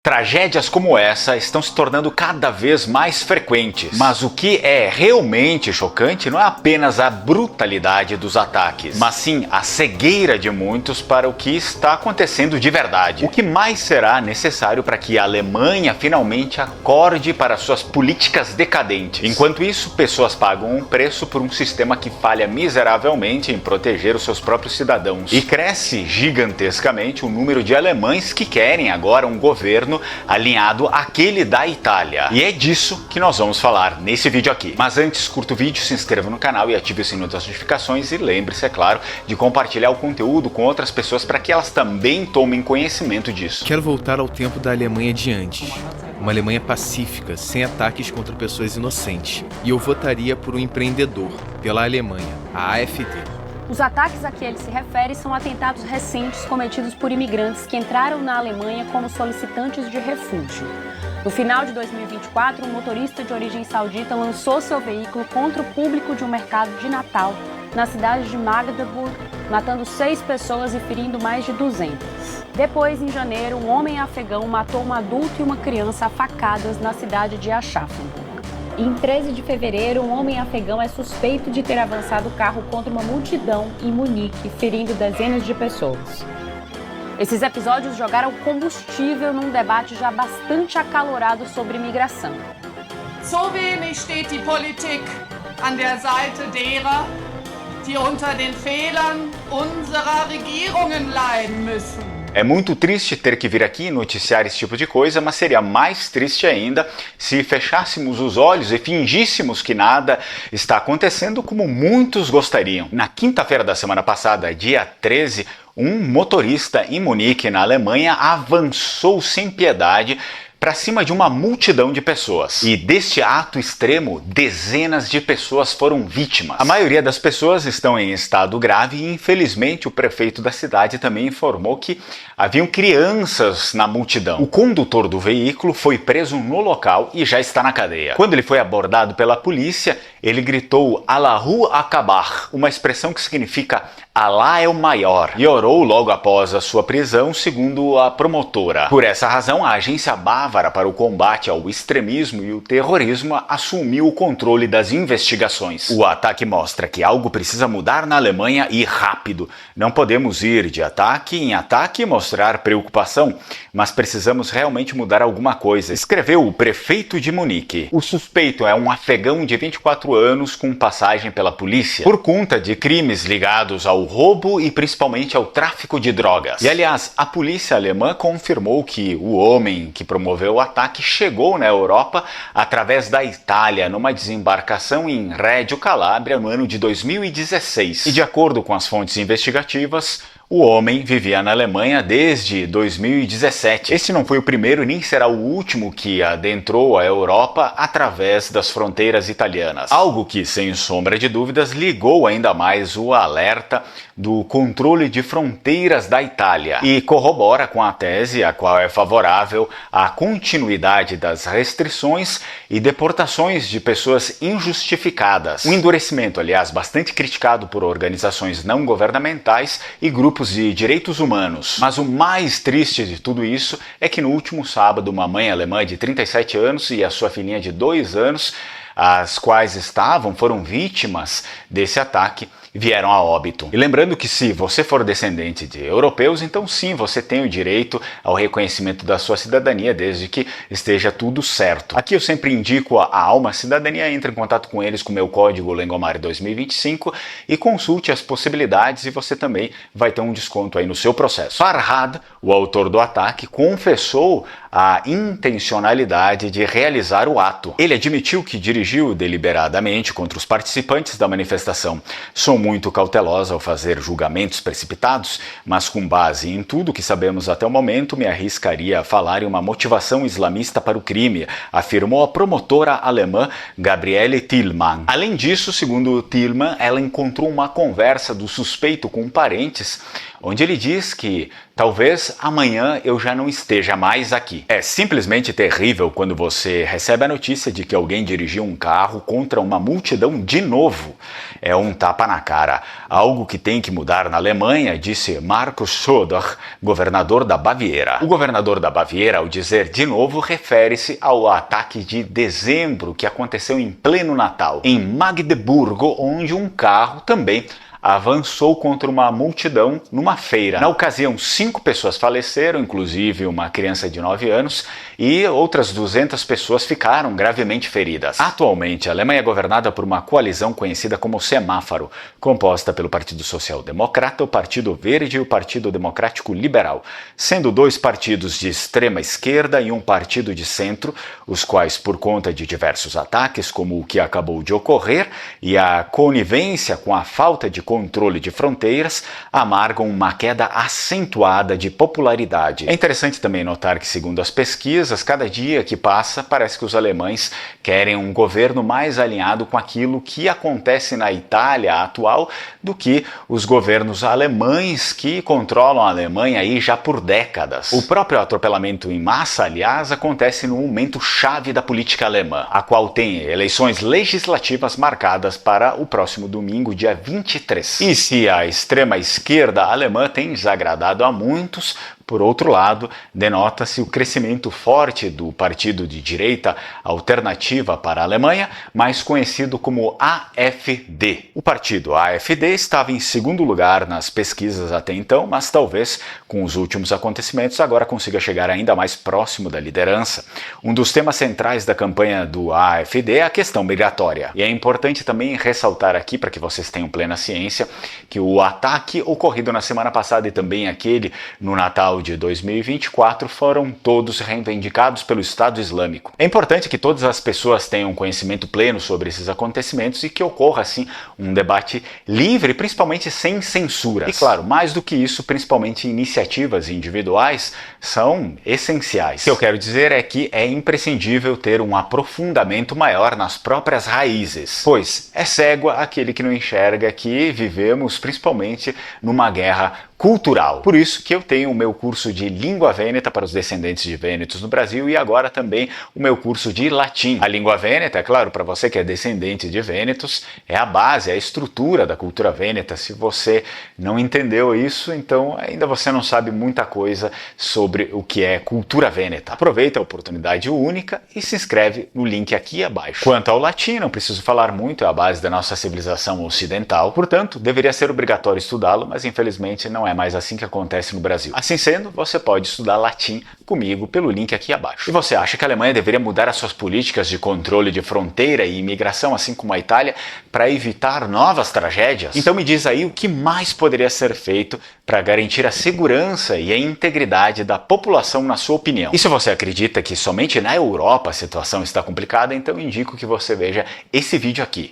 Tragédias como essa estão se tornando cada vez mais frequentes. Mas o que é realmente chocante não é apenas a brutalidade dos ataques, mas sim a cegueira de muitos para o que está acontecendo de verdade. O que mais será necessário para que a Alemanha finalmente acorde para suas políticas decadentes? Enquanto isso, pessoas pagam um preço por um sistema que falha miseravelmente em proteger os seus próprios cidadãos. E cresce gigantescamente o número de alemães que querem agora um governo alinhado àquele da Itália. E é disso que nós vamos falar nesse vídeo aqui. Mas antes, curta o vídeo, se inscreva no canal e ative o sininho das notificações e lembre-se, é claro, de compartilhar o conteúdo com outras pessoas para que elas também tomem conhecimento disso. Quero voltar ao tempo da Alemanha de antes. Uma Alemanha pacífica, sem ataques contra pessoas inocentes. E eu votaria por um empreendedor, pela Alemanha, a AfD. Os ataques a que ele se refere são atentados recentes cometidos por imigrantes que entraram na Alemanha como solicitantes de refúgio. No final de 2024, um motorista de origem saudita lançou seu veículo contra o público de um mercado de Natal na cidade de Magdeburg, matando 6 pessoas e ferindo mais de 200. Depois, em janeiro, um homem afegão matou um adulto e uma criança a facadas na cidade de Aschaffenburg. Em 13 de fevereiro, um homem afegão é suspeito de ter avançado o carro contra uma multidão em Munique, ferindo dezenas de pessoas. Esses episódios jogaram combustível num debate já bastante acalorado sobre imigração. So wenig steht die Politik an der Seite derer, die unter den Fehlern unserer Regierungen leiden müssen. É muito triste ter que vir aqui noticiar esse tipo de coisa, mas seria mais triste ainda se fechássemos os olhos e fingíssemos que nada está acontecendo como muitos gostariam. Na quinta-feira da semana passada, dia 13, um motorista em Munique, na Alemanha, avançou sem piedade para cima de uma multidão de pessoas. E deste ato extremo, dezenas de pessoas foram vítimas. A maioria das pessoas estão em estado grave e, infelizmente, o prefeito da cidade também informou que haviam crianças na multidão. O condutor do veículo foi preso no local e já está na cadeia. Quando ele foi abordado pela polícia, ele gritou Allahu Akbar, uma expressão que significa Alá é o maior, e orou logo após a sua prisão, segundo a promotora. Por essa razão, a agência bávara para o combate ao extremismo e o terrorismo assumiu o controle das investigações. O ataque mostra que algo precisa mudar na Alemanha e rápido. Não podemos ir de ataque em ataque e mostrar preocupação, mas precisamos realmente mudar alguma coisa, escreveu o prefeito de Munique. O suspeito é um afegão de 24 anos com passagem pela polícia por conta de crimes ligados ao roubo e principalmente ao tráfico de drogas. E aliás, a polícia alemã confirmou que o homem que promoveu o ataque chegou na Europa através da Itália numa desembarcação em Reggio Calabria no ano de 2016. E de acordo com as fontes investigativas, o homem vivia na Alemanha desde 2017. Esse não foi o primeiro nem será o último que adentrou a Europa através das fronteiras italianas. Algo que, sem sombra de dúvidas, ligou ainda mais o alerta do controle de fronteiras da Itália e corrobora com a tese a qual é favorável à continuidade das restrições e deportações de pessoas injustificadas. Um endurecimento, aliás, bastante criticado por organizações não governamentais e grupos de direitos humanos. Mas o mais triste de tudo isso é que no último sábado uma mãe alemã de 37 anos e a sua filhinha de 2 anos, as quais foram vítimas desse ataque, vieram a óbito. E lembrando que se você for descendente de europeus, então sim, você tem o direito ao reconhecimento da sua cidadania, desde que esteja tudo certo. Aqui eu sempre indico a Alma Cidadania, entre em contato com eles com o meu código Lengomare 2025 e consulte as possibilidades e você também vai ter um desconto aí no seu processo. Farhad, o autor do ataque, confessou a intencionalidade de realizar o ato. Ele admitiu que dirigiu deliberadamente contra os participantes da manifestação. Sou muito cautelosa ao fazer julgamentos precipitados, mas com base em tudo que sabemos até o momento, me arriscaria a falar em uma motivação islamista para o crime, afirmou a promotora alemã Gabriele Tillmann. Além disso, segundo Tillmann, ela encontrou uma conversa do suspeito com parentes, onde ele diz que talvez amanhã eu já não esteja mais aqui. É simplesmente terrível quando você recebe a notícia de que alguém dirigiu um carro contra uma multidão de novo. É um tapa na cara. Algo que tem que mudar na Alemanha, disse Markus Söder, governador da Baviera. O governador da Baviera, ao dizer de novo, refere-se ao ataque de dezembro que aconteceu em pleno Natal, em Magdeburgo, onde um carro também avançou contra uma multidão numa feira. Na ocasião, 5 pessoas faleceram, inclusive uma criança de 9 anos, e outras 200 pessoas ficaram gravemente feridas. Atualmente, a Alemanha é governada por uma coalizão conhecida como Semáforo, composta pelo Partido Social Democrata, o Partido Verde e o Partido Democrático Liberal, sendo 2 partidos de extrema esquerda e um partido de centro, os quais, por conta de diversos ataques, como o que acabou de ocorrer, e a conivência com a falta de controle de fronteiras, amargam uma queda acentuada de popularidade. É interessante também notar que, segundo as pesquisas, cada dia que passa, parece que os alemães querem um governo mais alinhado com aquilo que acontece na Itália atual do que os governos alemães que controlam a Alemanha aí já por décadas. O próprio atropelamento em massa, aliás, acontece no momento chave da política alemã, a qual tem eleições legislativas marcadas para o próximo domingo, dia 23. E se a extrema esquerda alemã tem desagradado a muitos, por outro lado, denota-se o crescimento forte do partido de direita Alternativa para a Alemanha, mais conhecido como AfD. O partido AfD estava em segundo lugar nas pesquisas até então, mas talvez com os últimos acontecimentos agora consiga chegar ainda mais próximo da liderança. Um dos temas centrais da campanha do AfD é a questão migratória. E é importante também ressaltar aqui, para que vocês tenham plena ciência, que o ataque ocorrido na semana passada e também aquele no Natal de 2024 foram todos reivindicados pelo Estado Islâmico. É importante que todas as pessoas tenham conhecimento pleno sobre esses acontecimentos e que ocorra, assim, um debate livre, principalmente sem censuras. E claro, mais do que isso, principalmente iniciativas individuais são essenciais. O que eu quero dizer é que é imprescindível ter um aprofundamento maior nas próprias raízes, pois é cego aquele que não enxerga que vivemos principalmente numa guerra cultural. Por isso que eu tenho o meu curso de língua vêneta para os descendentes de vênetos no Brasil e agora também o meu curso de latim. A língua vêneta, é claro, para você que é descendente de vênetos, é a base, é a estrutura da cultura vêneta. Se você não entendeu isso, então ainda você não sabe muita coisa sobre o que é cultura vêneta. Aproveita a oportunidade única e se inscreve no link aqui abaixo. Quanto ao latim, não preciso falar muito, é a base da nossa civilização ocidental, portanto, deveria ser obrigatório estudá-lo, mas infelizmente não é mais assim que acontece no Brasil. Assim sendo, você pode estudar latim comigo pelo link aqui abaixo. E você acha que a Alemanha deveria mudar as suas políticas de controle de fronteira e imigração, assim como a Itália, para evitar novas tragédias? Então me diz aí o que mais poderia ser feito para garantir a segurança e a integridade da população, na sua opinião. E se você acredita que somente na Europa a situação está complicada, então indico que você veja esse vídeo aqui.